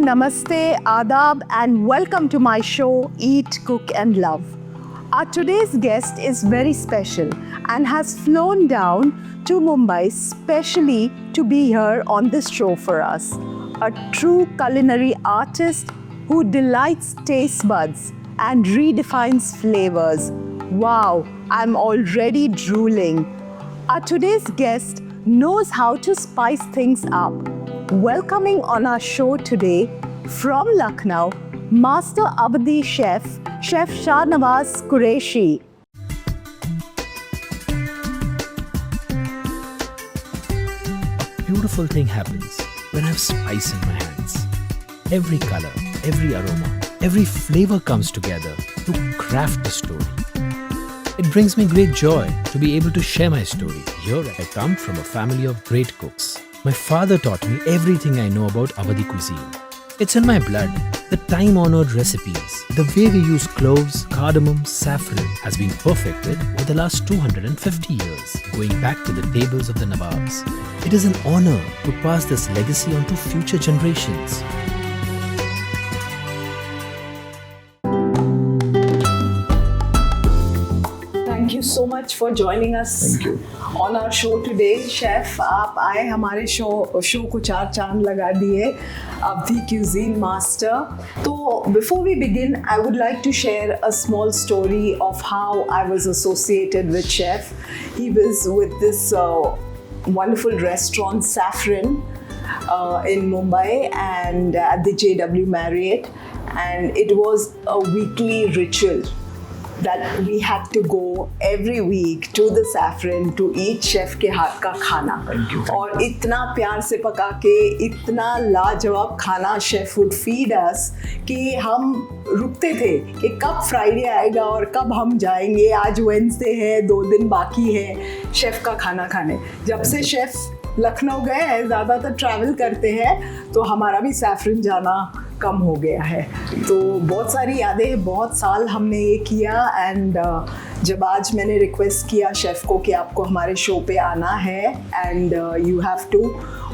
namaste, adab, and welcome to my show, Eat, Cook and Love. Our today's guest is very special and has flown down to Mumbai specially to be here on this show for us. A true culinary artist who delights taste buds and redefines flavors. Wow, I'm already drooling. Our today's guest knows how to spice things up. Welcoming on our show today from Lucknow, Master Awadhi Chef, Chef Shahnawaz Qureshi. A beautiful thing happens when I have spice in my hands. Every color, every aroma, every flavor comes together to craft a story. It brings me great joy to be able to share my story. Here I come from a family of great cooks. My father taught me everything I know about Awadhi cuisine. It's in my blood. The time-honored recipes, the way we use cloves, cardamom, saffron has been perfected over the last 250 years, going back to the tables of the Nawabs. It is an honor to pass this legacy on to future generations. Thank you so much for joining us on our show today. Chef, आप आए हमारे show को 4 चांद लगा दिए. Awadhi Cuisine Master. So before we begin, I would like to share a small story of how I was associated with Chef. He was with this wonderful restaurant Saffron in Mumbai and at the JW Marriott, and it was a weekly ritual that we had to go every week to the Saffron to eat chef के हाथ का खाना. और इतना प्यार से पका के इतना लाजवाब खाना chef would feed us कि हम रुकते थे कि कब फ्राइडे आएगा और कब हम जाएंगे. आज वेडनेसडे है, 2 दिन बाकी है शेफ का खाना खाने. जब से शेफ लखनऊ गए हैं, ज़्यादातर ट्रैवल करते हैं, तो हमारा भी सैफरन जाना कम हो गया है. तो बहुत सारी यादें, बहुत साल हमने ये किया. एंड जब आज मैंने रिक्वेस्ट किया शेफ़ को कि आपको हमारे शो पे आना है and you have to,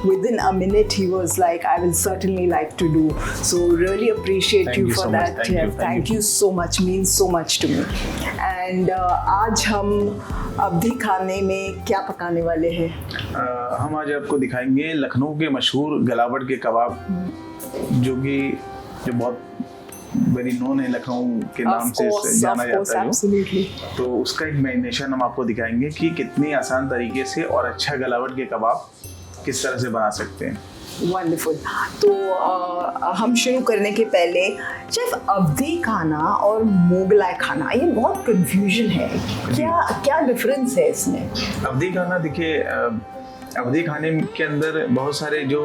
within a minute he was like, I will certainly like to do. So really appreciate you for that. Thank you so much, means so much to me. And आज हम अवधी खाने में क्या पकाने वाले हैं? हम आज आपको दिखाएंगे लखनऊ के मशहूर गलावट के कबाब, जो बहुत वेरी नोन है, लखनऊ के नाम से जाना जाता है. तो उसका एक मैरिनेशन हम आपको दिखाएंगे कि कितनी आसान तरीके से और अच्छा गलावट के कबाब किस तरह से बना सकते हैं. वंडरफुल. तो हम शुरू करने के पहले शेफ, अवधी खाना और मोगलाई खाना, ये बहुत कंफ्यूजन है. क्या डिफरेंस है इसमें? अवधी खाना, देखिए, अवधी खाने के अंदर बहुत सारे जो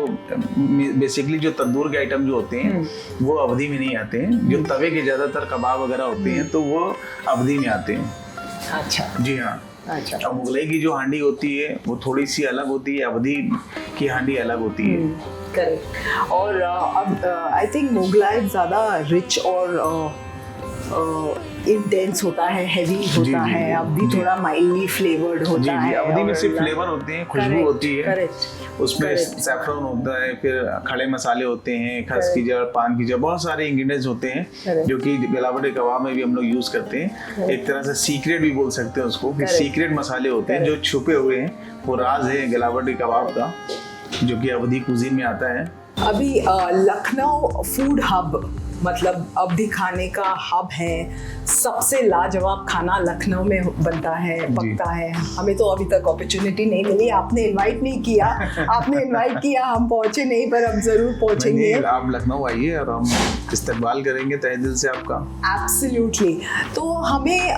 बेसिकली जो तंदूर के आइटम जो होते हैं वो अवधी में नहीं आते हैं. जो तवे के ज़्यादातर कबाब वगैरह होते हैं तो वो अवधी में आते हैं. अच्छा. जी हाँ. अच्छा. और मुगलई की जो हांडी होती है वो थोड़ी सी अलग होती है, अवधी की हांडी अलग होती है. करेक्ट. और अब आई थिंक मुगलाई ज़्यादा रिच और इंटेंस होता है, हैवी होता है. अवधी थोड़ा माइल्डली फ्लेवर्ड होता है. अवधी में सिर्फ फ्लेवर होते हैं, खुशबू होती है. उसमें सैफरन होता है, फिर खड़े मसाले होते हैं, खस की जड़, पान की जड़, बहुत सारे इंग्रेडिएंट्स होते हैं जो कि गलावट कबाब में भी हम लोग यूज करते हैं. एक तरह से सीक्रेट भी बोल सकते हैं उसको, कि सीक्रेट मसाले होते हैं जो छुपे हुए हैं. वो राज है गलावट कबाब का, जो कि अवधी कुजीन में आता है. अभी लखनऊ फूड हब, मतलब अवधी खाने का हब है. सबसे लाजवाब खाना लखनऊ में बनता है, पकता है. हमें तो अभी तक अपॉर्चुनिटी नहीं मिली. आपने इनवाइट नहीं किया. आपने इनवाइट किया, हम पहुंचे नहीं, पर हम जरूर पहुंचेंगे. आप लखनऊ आइए और हम इस्तकबाल करेंगे तहे दिल से आपका. एब्सोल्युटली. तो हमें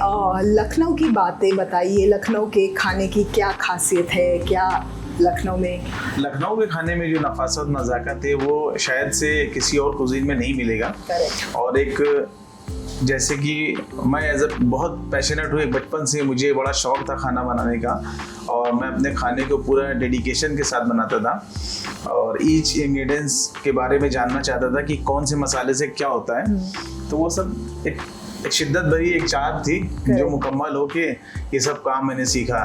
लखनऊ की बातें बताइए. लखनऊ के खाने की क्या खासियत है? क्या लखनऊ के खाने में जो नफासत, नज़ाकत है, वो शायद से किसी और कुजीन में नहीं मिलेगा. और एक, जैसे कि मैं एज अ बहुत पैशनेट हूँ, बचपन से मुझे बड़ा शौक था खाना बनाने का, और मैं अपने खाने को पूरा डेडिकेशन के साथ बनाता था और ईच इंग्रेडिएंट्स के बारे में जानना चाहता था कि कौन से मसाले से क्या होता है. तो वो सब एक शिद्दत भरी एक चाहत थी जो मुकम्मल हो के ये सब काम मैंने सीखा.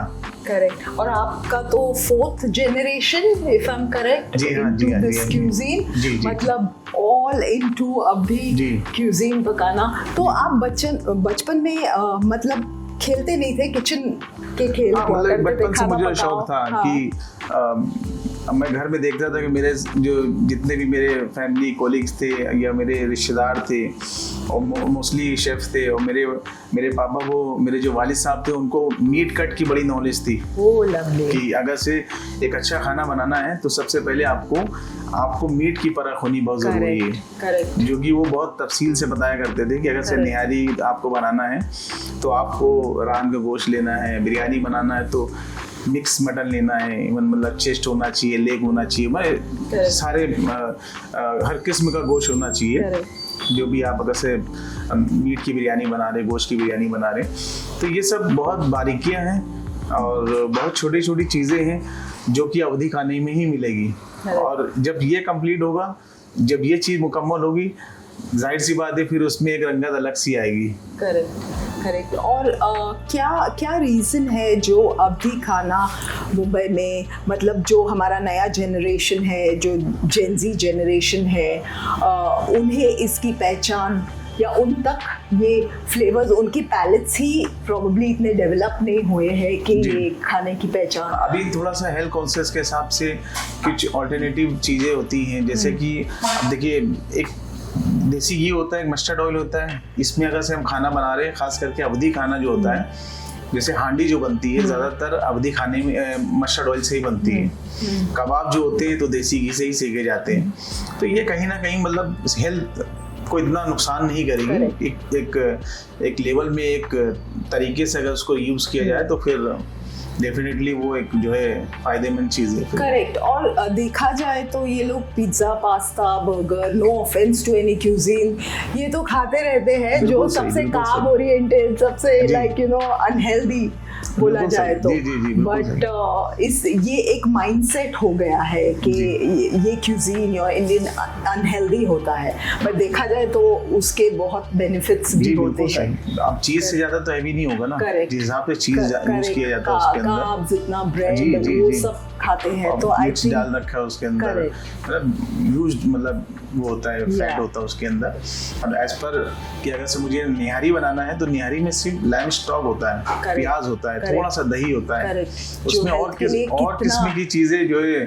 करेक्ट। और आपका तो 4th generation if I am correct जी हाँ, इनटू जी हाँ, दिस जी हाँ, क्यूजीन, जी, जी। मतलब ऑल इनटू अभी जी। क्यूजीन पकाना। तो आप बचपन में मतलब खेलते नहीं थे किचन के खेल? हाँ, हुआ मतलब करते थे, बचपन से खाना मुझे पकाओ? शौक था हाँ। कि मैं घर में देखता था कि मेरे जो जितने भी मेरे फैमिली कोलिग्स थे या मेरे रिश्तेदार थे और मोस्टली शेफ थे, और मेरे पापा को, मेरे जो वालिद साहब थे, उनको मीट कट की बड़ी नॉलेज थी ओह लवली। कि अगर से एक अच्छा खाना बनाना है तो सबसे पहले आपको मीट की परख होनी बहुत ज़रूरी है। करेक्ट। जो कि वो बहुत तफसील से बताया करते थे कि अगर से निहारी आपको बनाना है तो आपको रान का गोश्त लेना है, बिरयानी बनाना है तो मिक्स मटन लेना है, मतलब चेस्ट होना चाहिए, लेग होना चाहिए, मतलब सारे हर किस्म का गोश्त होना चाहिए। जो भी आप अगर से मीट की बिरयानी बना रहे, गोश्त की बिरयानी बना रहे, तो ये सब बहुत बारीकियां हैं और बहुत छोटी छोटी चीज़ें हैं जो कि अवधी खाने में ही मिलेगी। और जब ये कंप्लीट होगा, जब ये चीज़ मुकम्मल होगी, जाहिर सी बात है फिर उसमें एक रंगत अलग सी आएगी। करेक्ट। और क्या रीज़न है जो अवधी खाना मुंबई में, मतलब जो हमारा नया जनरेशन है, जो जेनजी जनरेशन है, उन्हें इसकी पहचान या उन तक ये फ्लेवर्स, उनकी पैलेट्स ही प्रोबेबली इतने डेवलप नहीं हुए हैं कि ये खाने की पहचान? अभी थोड़ा सा हेल्थ कॉन्शियस के हिसाब से कुछ ऑल्टरनेटिव चीज़ें होती हैं, जैसे कि अब देखिए, एक देसी घी होता है, एक मस्टर्ड ऑयल होता है। इसमें अगर से हम खाना बना रहे हैं, खास करके अवधी खाना जो होता है, जैसे हांडी जो बनती है ज़्यादातर अवधी खाने में मस्टर्ड ऑयल से ही बनती है। कबाब जो होते हैं तो देसी घी से ही सेके जाते हैं। तो ये कहीं ना कहीं मतलब हेल्थ को इतना नुकसान नहीं करेगी। एक लेवल में, एक तरीके से अगर उसको यूज़ किया जाए तो फिर डेफिनेटली वो एक जो है फायदेमंद चीज़ है। करेक्ट। और देखा जाए तो ये लोग pizza, pasta, burger, no offence to any cuisine, ये तो खाते रहते हैं जो सबसे कार्ब ओरिएंटेड, सबसे लाइक अनहेल्दी बोला जाए तो। बट ये एक माइंडसेट हो गया है कि ये क्यूजीन या इंडियन अनहेल्दी होता है, बट देखा जाए तो उसके बहुत बेनिफिट्स भी होते हैं। अब चीज से ज्यादा तो हैवी नहीं होगा ना, जिस हिसाब से चीज यूज किया जाता है उसके अंदर, जितना ब्रेड वो सब खाते हैं तो आई थिंक डाल रखा है उसके अंदर, मतलब यूज्ड, मतलब वो होता है, फैट होता है उसके अंदर। और एज पर कि अगर से मुझे निहारी बनाना है तो निहारी में सिर्फ लैम स्टॉक होता है, प्याज होता है, थोड़ा सा दही होता है, उसमें और किस्म की चीजें जो है,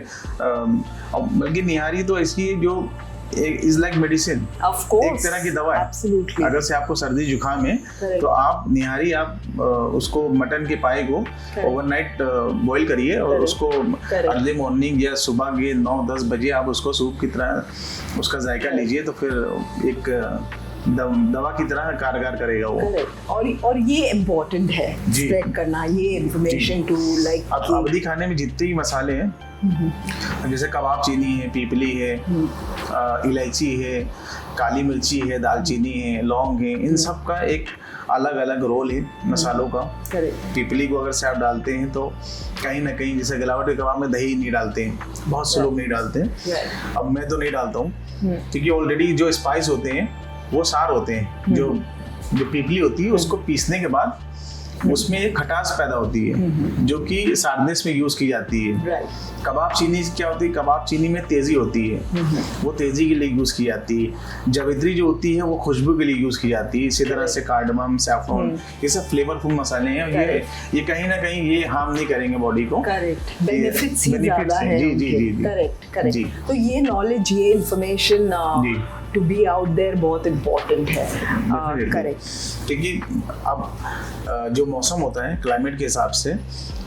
बल्कि निहारी तो इसकी जो इज लाइक मेडिसिन, एक तरह की दवा है। Absolutely. अगर से आपको सर्दी जुकाम है तो आप निहारी, आप उसको मटन के पाए को ओवरनाइट बॉईल करिए और उसको अर्ली मॉर्निंग या सुबह के 9-10 बजे आप उसको सूप की तरह उसका जायका लीजिए, तो फिर एक दवा की तरह कारगर करेगा वो। और ये इम्पोर्टेंट है स्प्रेड करना ये इन्फॉर्मेशन टू लाइक। अब अवधी खाने में जितने भी मसाले हैं, जैसे कबाब चीनी है, पीपली है, इलायची है, काली मिर्ची है, दालचीनी है, लौंग है, इन सब का एक अलग अलग रोल है मसालों का। पीपली को अगर से आप डालते हैं तो कहीं ना कहीं, जैसे गिलावटी कबाब में दही नहीं डालते हैं, बहुत से लोग नहीं डालते हैं। अब मैं तो नहीं डालता हूँ क्योंकि ऑलरेडी जो स्पाइस होते हैं वो सार होते हैं। जो पीपली होती है उसको पीसने के बाद उसमें एक खटास पैदा होती है जो कि सार्डनेस में यूज की जाती है। कबाब चीनी क्या होती है, कबाब चीनी में तेजी होती है, वो तेजी के लिए यूज की जाती है। जावित्री जो होती है वो खुशबू के लिए यूज की जाती है। इसी तरह से कार्डमम, सैफरन, ये सब फ्लेवरफुल मसाले हैं। ये कहीं ना कहीं ये हार्म नहीं करेंगे बॉडी को। करेक्ट, बेनिफिट्स ही ज्यादा है। जी। करेक्ट। तो ये नॉलेज, ये information to be out there बहुत इम्पोर्टेंट है। करेक्ट। क्योंकि अब जो मौसम होता है क्लाइमेट के हिसाब से,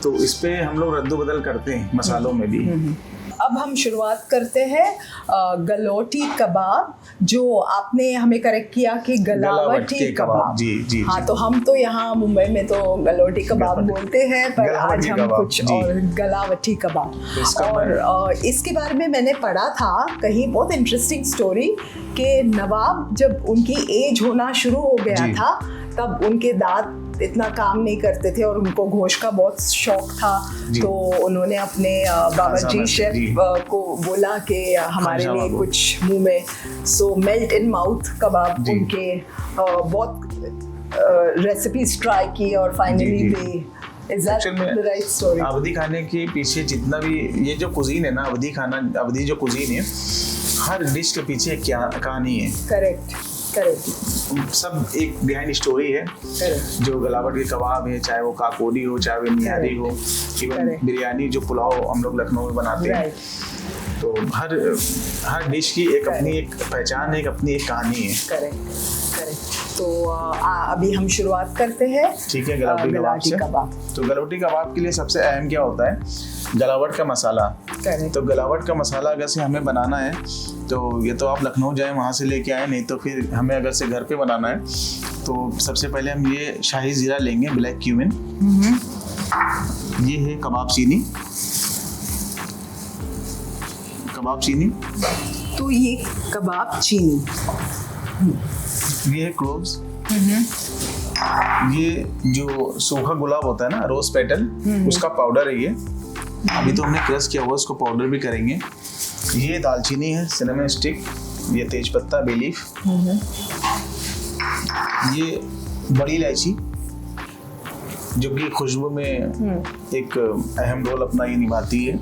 तो इस पे हम लोग रद्द-बदल करते हैं मसालों में भी। अब हम शुरुआत करते हैं गलौटी कबाब, जो आपने हमें करेक्ट किया कि गलावटी कबाब। जी। हाँ, तो हम तो यहाँ मुंबई में तो गलौटी कबाब बोलते हैं, पर आज हम कुछ और गलावटी कबाब। और इसके बारे में मैंने पढ़ा था कहीं, बहुत इंटरेस्टिंग स्टोरी, कि नवाब जब उनकी एज होना शुरू हो गया था तब उनके दांत इतना काम नहीं करते थे और उनको गोश्त का बहुत शौक था, तो उन्होंने अपने बावर्ची शेफ को बोला कि हमारे लिए कुछ मुंह में, सो मेल्ट इन माउथ कबाब उनके बहुत रेसिपीज ट्राई की और finally they Is that Actually में the right story? अवधी खाने के पीछे जितना भी ये जो कुजीन है ना, अवधी जो कुजीन है, हर डिश के पीछे एक कहानी है। Correct. सब एक बिहाइंड स्टोरी है। जो गलावट के कबाब है, चाहे वो काकोरी हो, चाहे वो निहारी हो, इवन बिरयानी जो पुलाव हम लोग लखनऊ में बनाते हैं, तो हर डिश की एक अपनी एक पहचान है, एक अपनी एक कहानी है। करेक्ट। तो अभी हम शुरुआत करते हैं। ठीक है, गलावटी कबाब से। तो गलावटी कबाब के लिए सबसे अहम क्या होता है? गलावट का मसाला। तो गलावट का मसाला अगर से हमें बनाना है, तो ये तो आप लखनऊ जाए वहाँ से लेके आए, नहीं तो फिर हमें अगर से घर पे बनाना है, तो सबसे पहले हम ये शाही जीरा लेंगे, ब्लैक क्यूमिन। ये है कबाब चीनी। तो ये कबाब चीनी। ये है क्लोव्स। ये जो सूखा गुलाब होता है ना, रोज पेटल, उसका पाउडर है ये। अभी तो हमने क्रश किया हुआ, इसको पाउडर भी करेंगे। ये दालचीनी है, सिनेमन स्टिक। ये तेज पत्ता, बे लीफ। ये बड़ी इलायची, जो कि खुशबू में एक अहम रोल अपना ये निभाती है।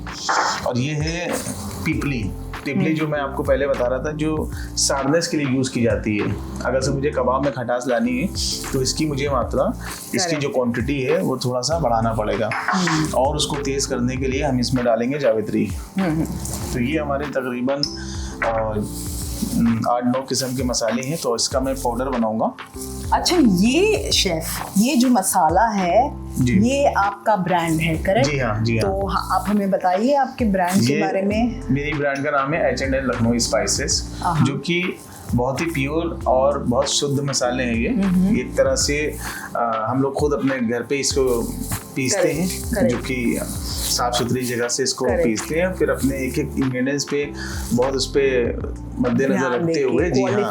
और ये है पीपली, जो मैं आपको पहले बता रहा था, जो सार्डनेस के लिए यूज की जाती है। अगर से मुझे कबाब में खटास लानी है, तो इसकी मुझे मात्रा, इसकी जो क्वांटिटी है, वो थोड़ा सा बढ़ाना पड़ेगा। और उसको तेज करने के लिए हम इसमें डालेंगे जावित्री। तो ये हमारे तकरीबन 8-9 किस्म के मसाले हैं, तो इसका मैं पाउडर बनाऊंगा। अच्छा, ये शेफ, ये जो मसाला है, ये आपका ब्रांड है, करेक्ट? जी हाँ। तो आप हमें बताइए आपके ब्रांड के बारे में। मेरी ब्रांड का नाम है H&L लखनऊ स्पाइसेस, जो कि बहुत ही प्योर और बहुत शुद्ध मसाले हैं। ये एक तरह से हम लोग खुद अपने घर पे इसको पीसते हैं, जो कि साफ सुथरी जगह से इसको पीसते हैं, फिर अपने एक इंग्रेडिएंट्स पे बहुत उस पे मद्देनजर रखते हुए, जी हाँ,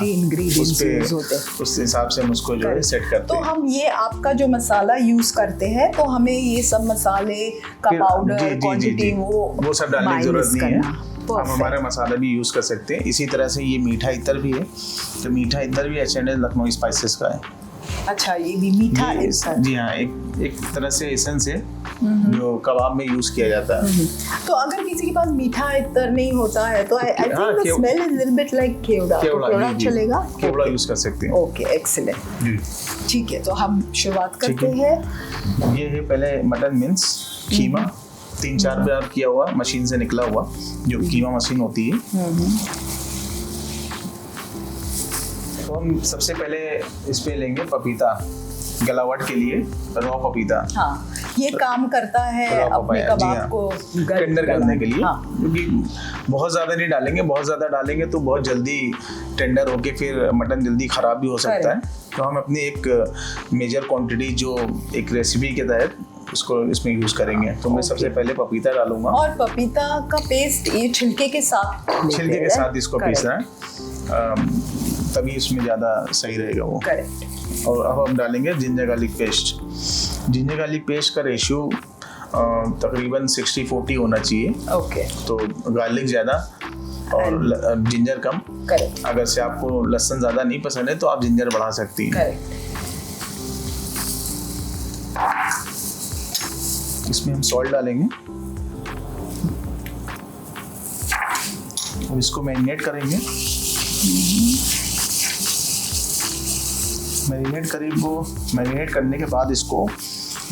उस हिसाब से हम उसको जो है सेट करते हैं। तो हम ये आपका जो मसाला यूज करते हैं, तो हमें ये सब मसाले का पाउडर, क्वांटिटी, वो सब डालने की जरूरत नहीं है। हम हमारा मसाला भी यूज कर सकते हैं। इसी तरह से ये मीठा इत्र भी है, तो मीठा इत्र भी H&L लखनऊ स्पाइसेस का है। अच्छा, ये भी मीठा इत्र? जी हाँ, एक तरह से एसेंस है जो कबाब में यूज किया जाता है। तो अगर किसी के पास मीठा इत्र नहीं होता है, तो I think the smell is little bit like kewra, तो चलेगा? केवड़ा यूज कर सकते हैं। Okay, excellent. ठीक है, तो हम शुरुआत करते हैं। ये है पहले मटन मिंस, कीमा, 3-4 बार किया हुआ, मशीन से निकला हुआ, जो कीमा मशीन होती है। तो हम सबसे पहले इस पे लेंगे पपीता, गलावट के लिए रॉ पपीता। हाँ, ये काम करता है अपने कबाब को टेंडर करने के लिए, क्योंकि बहुत ज़्यादा नहीं डालेंगे, बहुत ज़्यादा डालेंगे तो बहुत जल्दी टेंडर होके फिर मटन जल्दी ख़राब भी हो सकता है। तो हम अपनी एक मेजर क्वांटिटी जो एक रेसिपी के तहत उसको इसमें यूज करेंगे। तो मैं सबसे पहले पपीता डालूंगा। और पपीता का पेस्ट ये छिलके के साथ इसको पीसना है, तभी इसमें ज़्यादा सही रहेगा वो। करेक्ट। और अब हम डालेंगे ginger garlic paste. Ginger garlic paste का रेशियो तकरीबन 60-40 होना चाहिए। ओके। तो गार्लिक ज़्यादा और जिंजर कम। करेक्ट। अगर से आपको लहसुन ज़्यादा नहीं पसंद है, तो आप जिंजर बढ़ा सकती हैं। करेक्ट। इसमें हम सॉल्ट डालेंगे और इसको मैरिनेट करेंगे। मैरिनेट करने के बाद इसको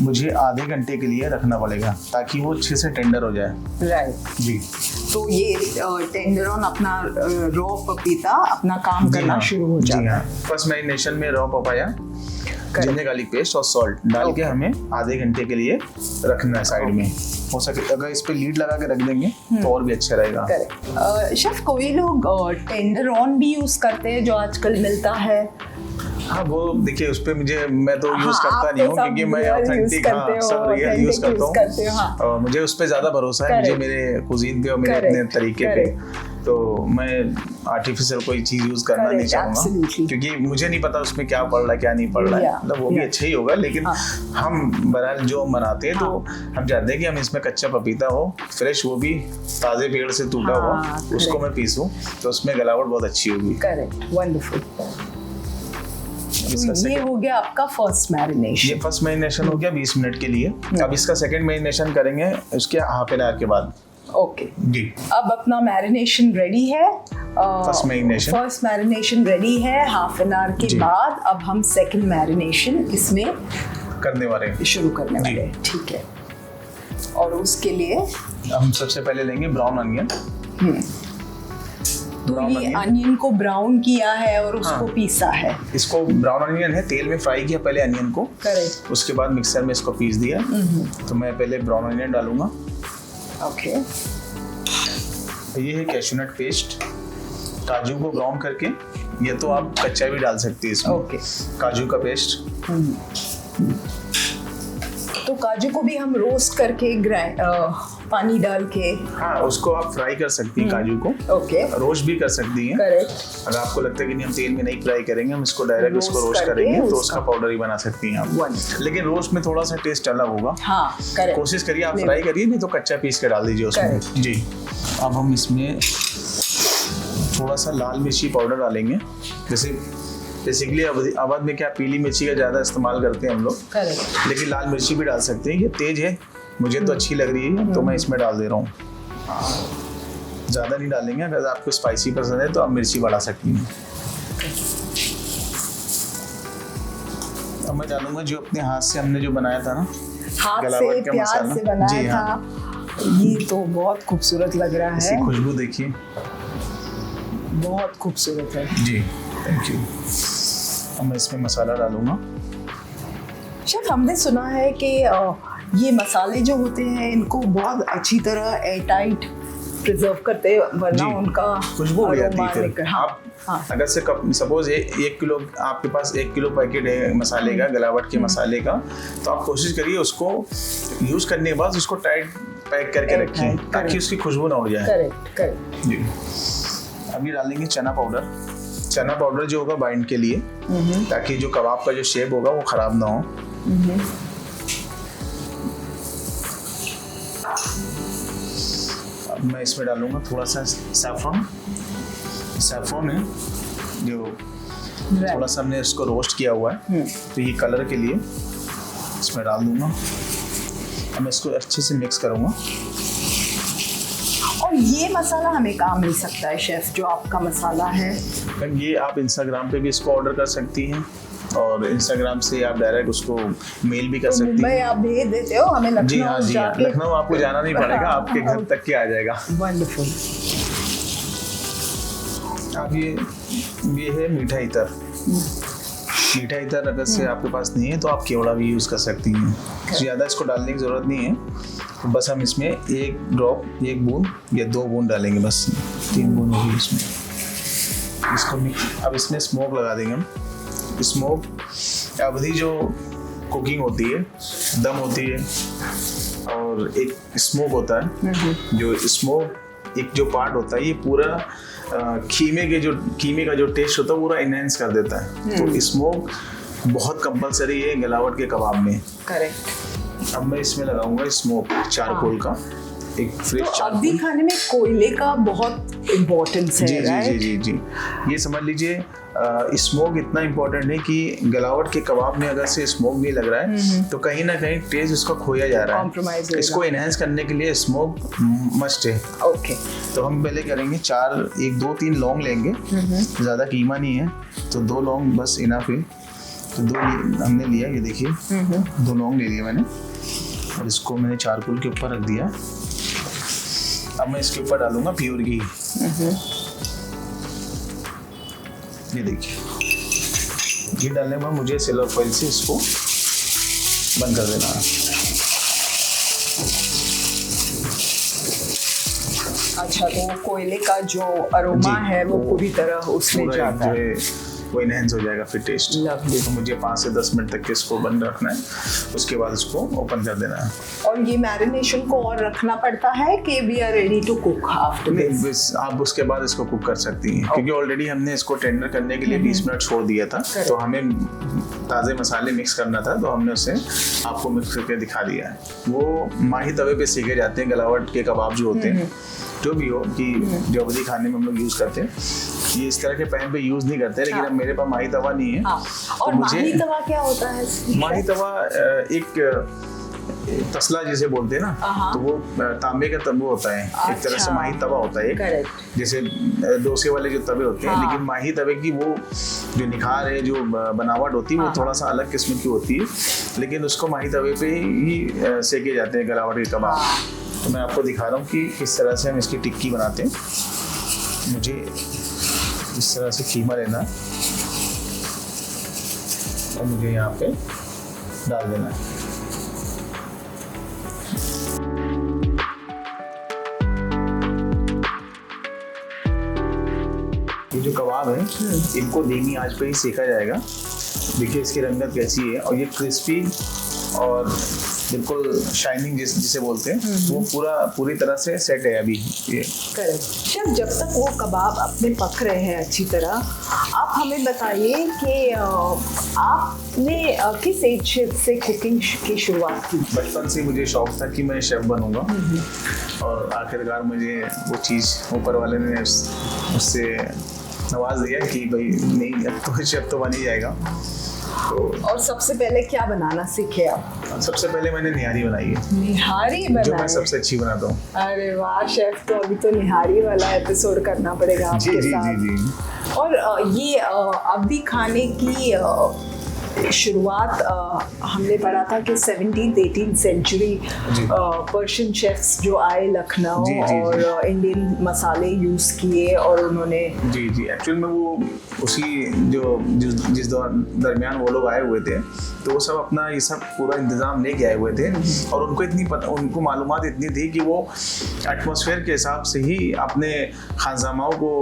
मुझे आधे घंटे के लिए रखना पड़ेगा, ताकि वो अच्छे से टेंडर हो जाए। राइट। जी। तो ये टेंडर अपना रॉ पपीता अपना काम करना शुरू हो जाता है। जी हाँ। फर्स्ट मैरिनेशन में raw papaya, ginger garlic paste और सॉल्ट डाल के हमें आधे घंटे के लिए रखना है साइड में। हो सके अगर इस पे लीड लगा के रख देंगे तो और भी अच्छा रहेगा। शेफ, कोई लोग टेंडर ऑन भी यूज करते हैं जो आजकल मिलता है। हाँ, वो देखिए उस पे मैं तो यूज करता नहीं हूँ, क्योंकि मैं ऑथेंटिक सब रियल यूज करता हूँ। और मुझे उस पे ज्यादा भरोसा है, मुझे मेरे कुजीन पे और मेरे अपने तरीके पे। तो मैं आर्टिफिशियल कोई चीज यूज करना नहीं चाहूंगा, क्योंकि मुझे नहीं पता उसमें क्या पड़ रहा है क्या नहीं पड़ रहा है। मतलब वो भी अच्छा ही होगा, लेकिन हम बहरहाल जो बनाते हैं, तो हम जानते हैं कि हम इसमें कच्चा पपीता हो, फ्रेश, वो भी ताजे पेड़ से टूटा हुआ, उसको मैं पीसूं तो उसमें गलावट बहुत अच्छी होगी। Correct, wonderful. तो ये हो गया आपका फर्स्ट मैरिनेशन। ये फर्स्ट मैरिनेशन हो गया 20 मिनट के लिए। अब इसका सेकंड मैरिनेशन करेंगे उसके हाफ एन आवर के बाद। ओके जी, अब अपना मैरिनेशन रेडी है। फर्स्ट मैरिनेशन रेडी है। हाफ एन आवर के बाद अब हम सेकंड मैरिनेशन इसमें करने वाले हैं, शुरू करने वाले हैं। ठीक है, और उसके लिए हम सबसे पहले लेंगे ब्राउन अनियन। तो ये अनियन को ब्राउन किया है और उसको पीसा है। इसको ब्राउन अनियन है, तेल में फ्राई किया पहले अनियन को, करेक्ट। उसके बाद मिक्सर में इसको पीस दिया। तो मैं पहले ब्राउन अनियन डालूंगा। ओके, ये है कैशनट पेस्ट, काजू को ब्राउन करके, ये तो आप कच्चा भी डाल सकती है इसमें। ओके, काजू का पेस्ट। तो काजू को भी हम रोस्ट करके पानी डाल के, हाँ, उसको आप फ्राई कर सकती हैं काजू को। ओके, रोस्ट भी कर सकती हैं। करेक्ट। अगर आपको लगता है कि नहीं हम तेल में नहीं फ्राई करेंगे, हम इसको डायरेक्ट इसको रोस्ट करेंगे, तो उसका पाउडर ही बना सकती हैं आप। लेकिन रोस्ट में थोड़ा सा टेस्ट अलग होगा। हाँ, करेक्ट। कोशिश करिए आप फ्राई करिए, नहीं तो कच्चा पीस के डाल दीजिए उसमें। जी, अब हम इसमें थोड़ा सा लाल मिर्ची पाउडर डालेंगे। जैसे बेसिकली अवध में क्या पीली मिर्ची का ज़्यादा इस्तेमाल करते हैं हम लोग, करेक्ट। लेकिन लाल मिर्ची भी डाल सकते हैं। ये तेज है, मुझे तो अच्छी लग रही है, तो मैं इसमें डाल दे रहा हूँ। ज़्यादा नहीं डालेंगे, अगर आपको स्पाइसी पसंद है तो आप मिर्ची बढ़ा सकती हैं। अब मैं डालूंगा जो अपने हाथ से हमने जो बनाया था ना, हाथ गलावट से का प्याज मसाला। से बनाया जी, हाँ। था। ये तो बहुत खूबसूरत लग रहा इसकी है, खुशबू देखिए, बहुत खूबसूरत है। जी, थैंक यू। अब मैं इसमें मसाला डालूंगा। शेफ, हमने सुना है कि ये मसाले जो होते हैं इनको बहुत अच्छी तरह एयरटाइट प्रिजर्व करते हैं, वरना उनका खुशबू हो जाती है फिर। हाँ, आप हाँ। अगर से सपोज 1 किलो आपके पास 1 किलो पैकेट है मसाले का, गलावट के मसाले का, तो आप कोशिश करिए उसको यूज करने के बाद उसको टाइट पैक करके रखिए, ताकि उसकी खुशबू ना हो जाए। Correct, correct. जी, अभी डालेंगे चना पाउडर। चना पाउडर जो होगा बाइंड के लिए, ताकि जो कबाब का जो शेप होगा वो खराब ना हो। अब मैं इसमें डालूंगा थोड़ा सा सैफरन। सैफरन है जो थोड़ा सा हमने इसको रोस्ट किया हुआ है, तो ये कलर के लिए इसमें डाल दूंगा। अब मैं इसको अच्छे से मिक्स करूंगा। और ये मसाला हमें कहाँ मिल सकता है शेफ, जो आपका मसाला है? ये आप इंस्टाग्राम पे भी इसको ऑर्डर कर सकती हैं, और इंस्टाग्राम से आप डायरेक्ट उसको मेल भी कर सकती हैं। मुंबई आप भेज देते हो हमें लखनऊ? जी हाँ, जी हाँ, जाके? लखनऊ आपको जाना नहीं पड़ेगा, आपके घर तक के आ जाएगा। वंडरफुल। अब ये है मीठा इतर। मीठा इतर अगर से आपके पास नहीं है तो आप केवड़ा भी यूज़ कर सकती हैं। ज़्यादा इसको डालने की ज़रूरत नहीं है, तो बस हम इसमें 1 ड्रॉप, 1 बूंद या 2 बूंद डालेंगे, बस 3 बूंद होगी इसमें। इसको अब इसमें स्मोक लगा देंगे हम। स्मोक अवधि जो कुकिंग होती है, दम होती है, और एक स्मोक होता है। जो स्मोक एक जो पार्ट होता है, ये पूरा कीमे का जो टेस्ट होता है पूरा इनहेंस कर देता है। तो स्मोक बहुत कंपलसरी है गलावट के कबाब में। करेक्ट। अब मैं इसमें लगाऊंगा स्मोक चारकोल का, एक फ्रेश तो चारकोल। अवधी खाने में कोयले का बहुत इम्पोर्टेंस है। जी जी जी जी जी, ये समझ लीजिए स्मोक इतना इम्पोर्टेंट है कि गलावट के कबाब में अगर से स्मोक नहीं लग रहा है तो कहीं ना कहीं टेस्ट उसका खोया जा रहा है। इसको एनहेंस करने के लिए स्मोक मस्ट है। ओके, तो हम पहले करेंगे 1 2 3 लौंग लेंगे, ज़्यादा कीमा नहीं है, तो 2 लौंग बस इनफ है। तो 2 हमने लिया, ये देखिए 2 लौंग ले लिया मैंने, और इसको मैंने चारकोल के ऊपर रख दिया। अब मैं इसके ऊपर डालूंगा प्योर घी। ये देखिए, घी डालने के बाद मुझे सिल्वर फॉइल से इसको बंद कर देना है। अच्छा, तो कोयले का जो अरोमा है वो पूरी तरह उसमें जाता है, वो इनहेंस हो जाएगा फिर टेस्ट। Lovely. तो मुझे 5 से 10 मिनट तक के इसको बंद रखना है, उसके बाद इसको ओपन कर देना है। और ये मैरिनेशन को और रखना पड़ता है कि we are ready to cook after this? आप उसके बाद इसको कुक कर सकती हैं, क्योंकि ऑलरेडी हमने इसको टेंडर करने के लिए 20 मिनट छोड़ दिया था, तो हमें ताज़े मसाले मिक्स करना था, तो हमने उसे आपको मिक्स करके दिखा दिया है। वो माही तवे पे सेके जाते हैं गलावट के कबाब जो होते हैं, जो भी हो कि जो अवधी खाने में हम लोग यूज़ करते हैं। ये इस तरह के पैन पे यूज़ नहीं करते, लेकिन अब मेरे पास माही तवा नहीं है। और तो माही तवा क्या होता है? माही तवा एक तसला जिसे बोलते हैं ना, तो वो तांबे का तवा होता है, एक तरह से माही तवा होता है, जैसे डोसे वाले जो तवे होते हैं। लेकिन माही तवे की वो जो निखार है, जो बनावट होती है, वो थोड़ा सा अलग किस्म की होती है, लेकिन उसको माही तवे पे ही सेके जाते हैं गलावट के कबाब। तो मैं आपको दिखा रहा हूँ कि किस तरह से हम इसकी टिक्की बनाते हैं। मुझे इस तरह से कीमा लेना है और मुझे यहाँ पे डाल देना है। ये जो कबाब है, इनको धीमी आंच पे ही सेका जाएगा। देखिए इसकी रंगत कैसी है, और ये क्रिस्पी और बिल्कुल शाइनिंग जिसे बोलते हैं, वो पूरी तरह से सेट है अभी ये। करेक्ट। शेफ, जब तक वो कबाब अपने पक रहे हैं अच्छी तरह, आप हमें बताइए कि आपने किस एज से कुकिंग की शुरुआत की? बचपन से मुझे शौक था कि मैं शेफ बनूंगा, और आखिरकार मुझे वो चीज़ ऊपर वाले ने उससे नवाज दिया कि भाई नहीं, अब तो शेफ तो बन ही जाएगा। तो और सबसे पहले क्या बनाना सीखे आप? सबसे पहले मैंने निहारी बनाई है। निहारी बनाई? जो मैं सबसे अच्छी बनाता हूँ। अरे वाह शेफ, तो अभी तो निहारी वाला एपिसोड करना पड़ेगा आपके साथ। जी। और ये अवधी खाने की शुरुआत हमने पढ़ा था कि 17th 18th century Persian chefs जो आए लखनऊ और इंडियन मसाले यूज़ किए, और उन्होंने जी एक्चुअल में वो उसी जिस दरमियान वो लोग आए हुए थे, तो वो सब अपना ये सब पूरा इंतज़ाम लेके आए हुए थे, और उनको मालूमात इतनी थी कि वो एटमॉस्फेयर के हिसाब से ही अपने खानसामाओं को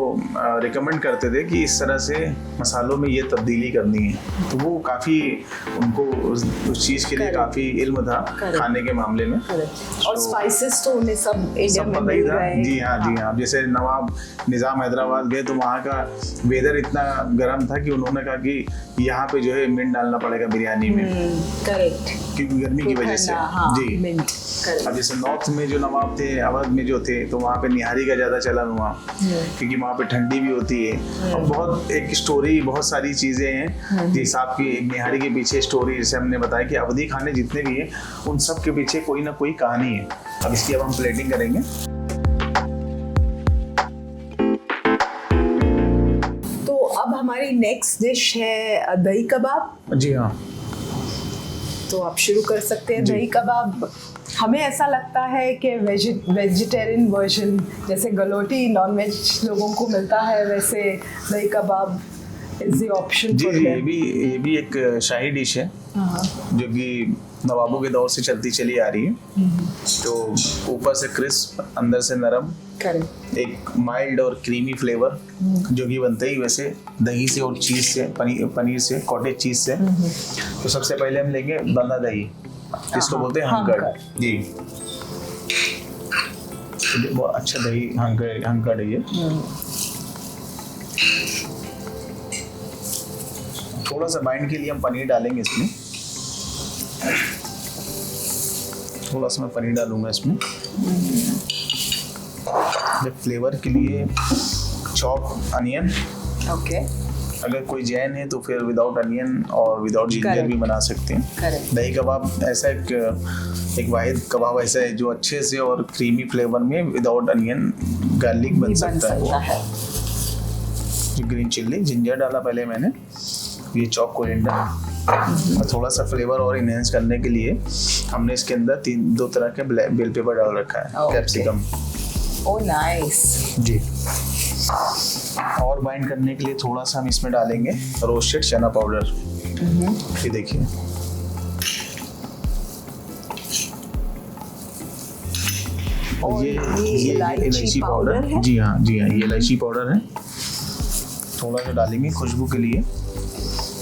रिकमेंड करते थे कि इस तरह से मसालों में ये तब्दीली करनी है। तो वो काफ़ी उनको उस चीज़ के लिए काफ़ी इल्म था खाने के मामले में। और स्पाइसेस तो उन्हें सब इंडिया में मिल रहे हैं। जी हाँ। जैसे नवाब निज़ाम हैदराबाद गए तो वहाँ का वेदर इतना गर्म था कि उन्होंने कहा कि यहाँ पे जो है मिंट डालना पड़ेगा बिरयानी में। करेक्ट। क्योंकि गर्मी की वजह से। जी मिंट। अब जैसे नॉर्थ में जो नवाब थे, अवध में जो थे, तो वहाँ पे निहारी का ज़्यादा चलन हुआ, क्योंकि वहाँ पे ठंडी भी होती है। और बहुत एक स्टोरी, बहुत सारी चीज़ें हैं जिस आपकी निहारी के पीछे स्टोरी, जैसे हमने बताया कि अवधी खाने जितने भी हैं उन सब के पीछे कोई ना कोई कहानी है। अब इसकी अब हम प्लेटिंग करेंगे। तो अब हमारी नेक्स्ट डिश है दही कबाब। जी हाँ, तो आप शुरू कर सकते हैं। दही कबाब हमें ऐसा लगता है कि वेजिटेरियन वर्जन, जैसे गलोटी नॉनवेज लोगों को मिलता है, वैसे दही कबाब इज द ऑप्शन। जी ये भी एक शाही डिश है जो कि नवाबों के दौर से चलती चली आ रही है। तो ऊपर से क्रिस्प, अंदर से नरम, एक माइल्ड और क्रीमी फ्लेवर जो कि बनता ही वैसे दही से और चीज़ से, पनीर से, कॉटेज चीज़ से। तो सबसे पहले हम लेंगे बंदा दही, जिसको बोलते हैं हंकड़। जी बहुत अच्छा दही हंकड़ है ये। थोड़ा सा बाइंड के लिए हम पनीर डालेंगे इसमें। थोड़ा सा मैं पनीर डालूंगा इसमें। फ्लेवर के लिए चॉप अनियन। ओके। अगर कोई जैन है तो फिर विदाउट अनियन और विदाउट जिंजर भी बना सकते हैं। दही कबाब ऐसा एक वाहिद कबाब ऐसा है जो अच्छे से और क्रीमी फ्लेवर में विदाउट अनियन गार्लिक बन सकता है। जो ग्रीन चिल्ली, जिंजर डाला पहले मैंने, ये चॉप कोरिएंडर, और थोड़ा सा फ्लेवर और इनहेंस करने के लिए हमने इसके अंदर 2 तरह के बेल पेपर डाल रखा है, कैप्सिकम। Oh nice. जी। और बाइंड करने के लिए थोड़ा सा हम इसमें डालेंगे रोस्टेड चना पाउडर। ये देखिए, ये इलायची पाउडर है। जी हाँ, ये इलायची पाउडर है। थोड़ा सा डालेंगे खुशबू के लिए,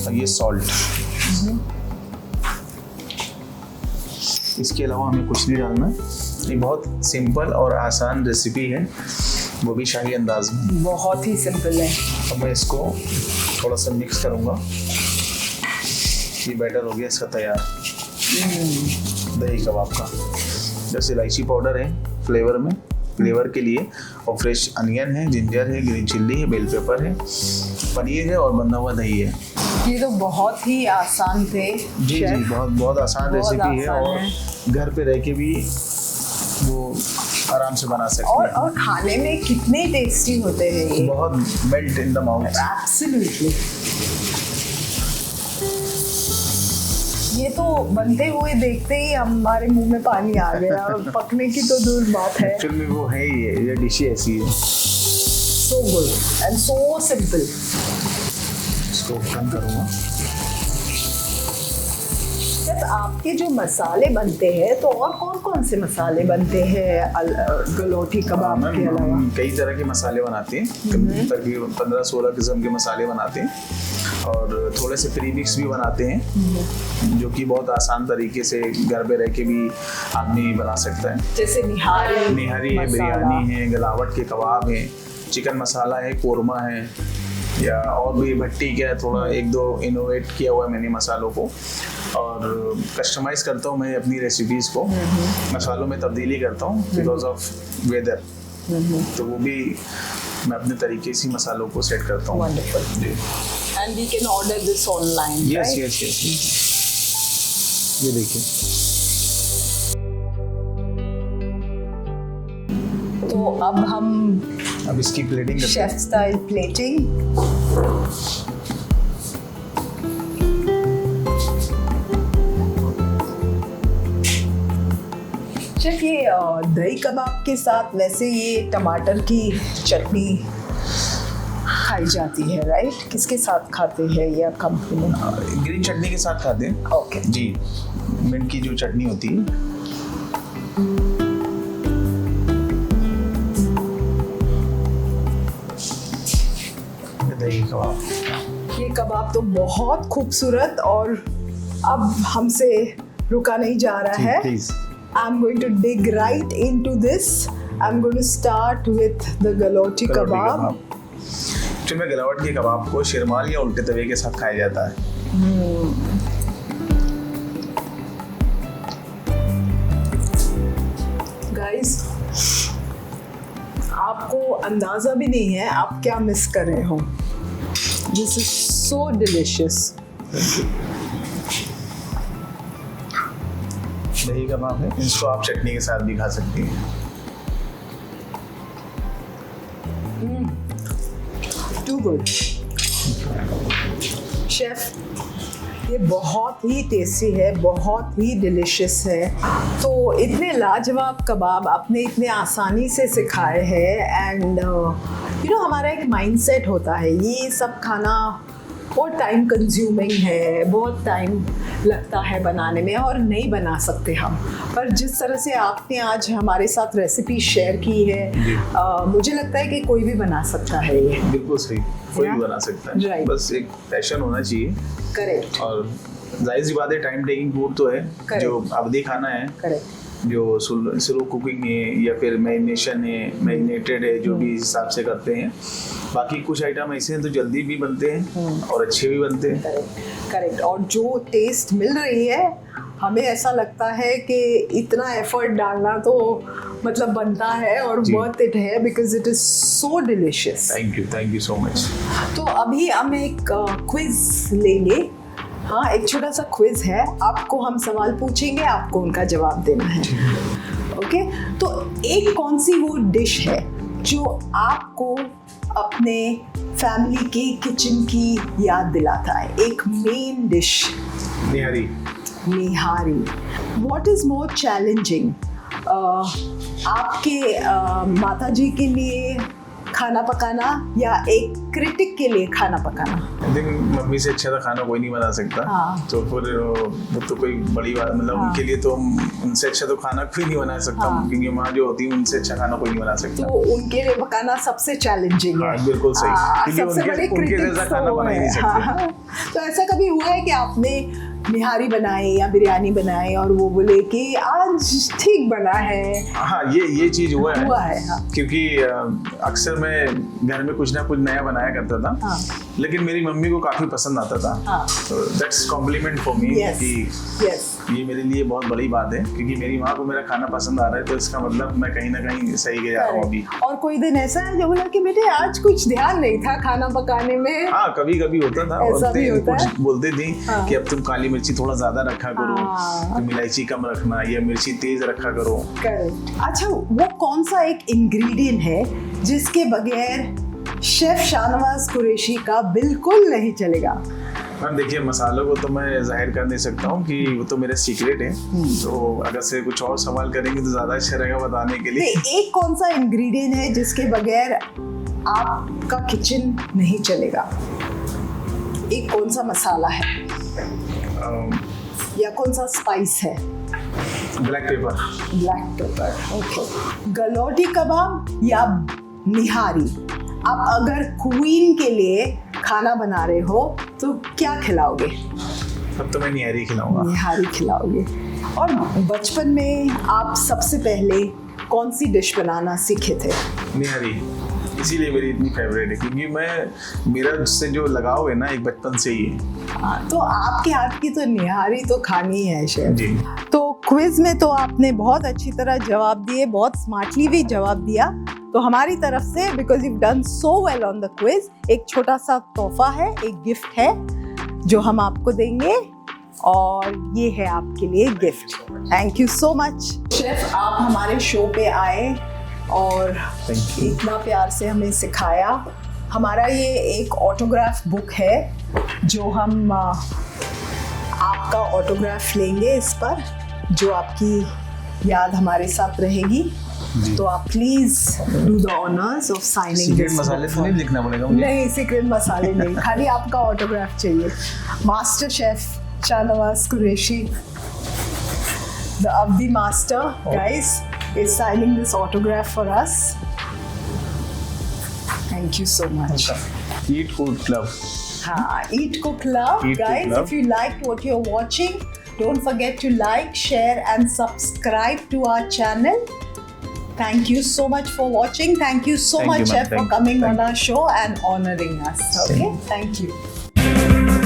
और ये सॉल्ट। इसके अलावा हमें कुछ नहीं डालना। ये बहुत सिंपल और आसान रेसिपी है, वो भी शाही अंदाज में। बहुत ही सिंपल है। अब मैं इसको थोड़ा सा मिक्स करूँगा। ये बैटर हो गया इसका तैयार दही कबाब का। जैसे इलायची पाउडर है फ्लेवर के लिए, और फ्रेश अनियन है, जिंजर है, ग्रीन चिल्ली है, बेल पेपर है, पनीर है और बंधा हुआ दही है। ये तो बहुत ही आसान थे जी शेफ। जी, बहुत आसान बहुत रेसिपी है, आसान और है। घर पे रह के भी वो आराम से बना सकते हैं। और खाने में कितने टेस्टी होते हैं ये। बहुत melt in the mouth. Absolutely. ये तो बनते हुए देखते ही हमारे मुंह में पानी आ गया, पकने की तो दूर बात है। एक्चुअली में वो है ही है, ये डिश ही ऐसी है। So good and so simple. इसको कम करूँगा। जब आपके जो मसाले बनते हैं तो और कौन कौन से मसाले बनते हैं गलौटी कबाब के अलावा? हम कई तरह के मसाले बनाते हैं, तकरीबन 15-16 किस्म के मसाले बनाते हैं, और थोड़े से प्रीमिक्स भी बनाते हैं, जो कि बहुत आसान तरीके से घर पे रह के भी आदमी बना सकता है। जैसे निहारी है, बिरयानी है, गलावट के कबाब हैं, चिकन मसाला है, कोरमा है, या और भी भट्टी का है, थोड़ा 1-2 इनोवेट किया हुआ है मैंने मसालों को, और कस्टमाइज करता हूँ मैं अपनी रेसिपीज़ को, मसालों में तब्दीली करता हूँ बिकॉज ऑफ वेदर, तो वो भी मैं अपने तरीके से मसालों को सेट करता हूँ। Wonderful. And we can order this online, yes right? Yes. ये देखिए, तो अब हम अब इसकी प्लेटिंग करते हैं। Chef style plating. शेफ, ये दही कबाब के साथ वैसे ये टमाटर की चटनी खाई जाती है, राइट? किसके साथ खाते हैं या कंपनी? ग्रीन चटनी के साथ खाते हैं। ओके जी, मिंट की जो चटनी होती है। दही कबाब, ये कबाब तो बहुत खूबसूरत, और अब हमसे रुका नहीं जा रहा है। Please. I'm going to dig right into this. I'm going to start with the galoti kebab. जो में गलावट के कबाब को शिरमाल या उल्टे तवे के साथ खाया जाता है। Guys, आपको अंदाजा भी नहीं है आप क्या मिस कर रहे हो। This is so delicious. दही कबाब है, इसको आप चटनी के साथ भी खा सकती हैं। Too good. शेफ, ये बहुत ही टेस्टी है, बहुत ही डिलिशियस है। तो इतने लाजवाब कबाब आपने इतने आसानी से सिखाए हैं, एंड हमारा एक माइंडसेट होता है ये सब खाना बहुत टाइम कंज्यूमिंग है, बहुत टाइम लगता है बनाने में और नहीं बना सकते हम। पर जिस तरह से आपने आज हमारे साथ रेसिपी शेयर की है, मुझे लगता है कि कोई भी बना सकता है ये। बिल्कुल सही, कोई भी बना सकता है। Right. बस एक पैशन होना चाहिए। करेक्ट। और जाहिर सी बात है, टाइम टेकिंग फूड तो है। Correct. जो अवधि खाना है, करेक्ट। जो स्लो कुकिंग है या फिर मैरिनेशन है, मैरिनेटेड है, जो भी हिसाब से करते हैं। बाकी कुछ आइटम ऐसे हैं तो जल्दी भी बनते हैं और अच्छे भी बनते हैं। Correct correct. और जो टेस्ट मिल रही है, हमें ऐसा लगता है कि इतना एफर्ट डालना तो मतलब बनता है और वर्थ इट है, because it is so delicious. Thank you so much. तो अभी हम एक क्विज लेंगे। हाँ, एक छोटा सा क्विज है, आपको हम सवाल पूछेंगे, आपको उनका जवाब देना है। ओके, तो एक कौन सी वो डिश है जो आपको अपने फैमिली के किचन की याद दिलाता है? एक main dish. Nihari. What is more challenging? आपके माता जी के लिए खाना पकाना या एक क्रिटिक के लिए खाना पकाना? आई थिंक मम्मी से अच्छा तो खाना कोई नहीं बना सकता। हाँ। तो फिर वो तो कोई बड़ी बात, मतलब हाँ। उनके लिए तो उनसे अच्छा तो खाना कोई नहीं बना सकता। हाँ। क्योंकि माँ जो होती है उनसे अच्छा खाना कोई नहीं बना सकता। तो उनके लिए पकाना सबसे चैलेंजिंग है। हाँ, बिल्कुल सही। क्योंकि सबसे बड़े उनके जैसा खाना बना ही नहीं सकते। तो ऐसा कभी हुआ है कि आपने निहारी बनाए या बिरयानी बनाए और वो बोले कि आज ठीक बना है? हाँ, ये चीज हुआ है हाँ। क्योंकि अक्सर मैं घर में कुछ ना कुछ नया बनाया करता था। हाँ। लेकिन मेरी मम्मी को काफी पसंद आता था। हाँ। तो दैट्स कॉम्प्लीमेंट फॉर मी कि यस ये मेरे लिए बहुत बड़ी बात है, क्योंकि मेरी माँ को मेरा खाना पसंद आ रहा है, तो इसका मतलब मैं कहीं ना कहीं सही गया हूँ अभी। और कोई दिन ऐसा है जो बोला कि बेटे आज कुछ ध्यान नहीं था खाना पकाने में? हाँ, कभी कभी होता था। ऐसा भी होता है? कुछ बोलते थी हाँ। कि अब तुम काली मिर्ची थोड़ा ज्यादा रखा करो, हाँ। तुम इलायची कम रखना या मिर्ची तेज रखा करो। करेक्ट। अच्छा, वो कौन सा एक इंग्रेडिएंट है जिसके बगैर शेफ शाहनवाज कुरैशी का बिल्कुल नहीं चलेगा? मैम देखिए, मसालों को तो मैं जाहिर कर नहीं सकता हूँ कि वो तो मेरे सीक्रेट है। तो अगर से कुछ और सवाल करेंगे तो ज्यादा अच्छा रहेगा बताने के लिए। एक कौन सा इंग्रेडिएंट है जिसके बगैर आपका किचन नहीं चलेगा? एक कौन सा मसाला है या कौन सा स्पाइस है? Black pepper. Black pepper, okay. Galouti kebab या निहारी? आप अगर क्वीन के लिए खाना बना रहे हो तो क्या खिलाओगे? अब तो मैं निहारी खिलाऊंगा। निहारी खिलाओगे। और बचपन में आप सबसे पहले कौन सी डिश बनाना सीखे थे? निहारी, इसीलिए मेरी इतनी फेवरेट है, क्योंकि मेरा से जो लगाव है ना एक बचपन से ही है। तो आपके हाथ की तो निहारी तो खानी है शेफ जी। तो क्विज में तो आपने बहुत अच्छी तरह जवाब दिए, बहुत स्मार्टली भी जवाब दिया। तो हमारी तरफ से, because you done so well on the quiz, एक छोटा सा तोहफा है, एक गिफ्ट है जो हम आपको देंगे, और ये है आपके लिए gift. Thank you so much chef, आप हमारे शो पे आए और इतना प्यार से हमें सिखाया। हमारा ये एक ऑटोग्राफ बुक है जो हम आपका ऑटोग्राफ लेंगे इस पर, जो आपकी याद हमारे साथ रहेगी। तो आप please do the honours of signing. Secret मसाले तो नहीं लिखना पड़ेगा मुझे? नहीं, सीक्रेट मसाले नहीं, खाली आपका ऑटोग्राफ चाहिए। Master chef Shahnawaz Qureshi, the Avdi master, guys, is signing this autograph for us. Thank you so much. Eat, cook, love. Eat, cook, love. Eat, Guys, cook, love. if you liked what you're watching, don't forget to like, share and subscribe to our channel. Thank you so much for watching. Thank you so much, Chef, for coming on our show and honoring us. Okay? Thank you.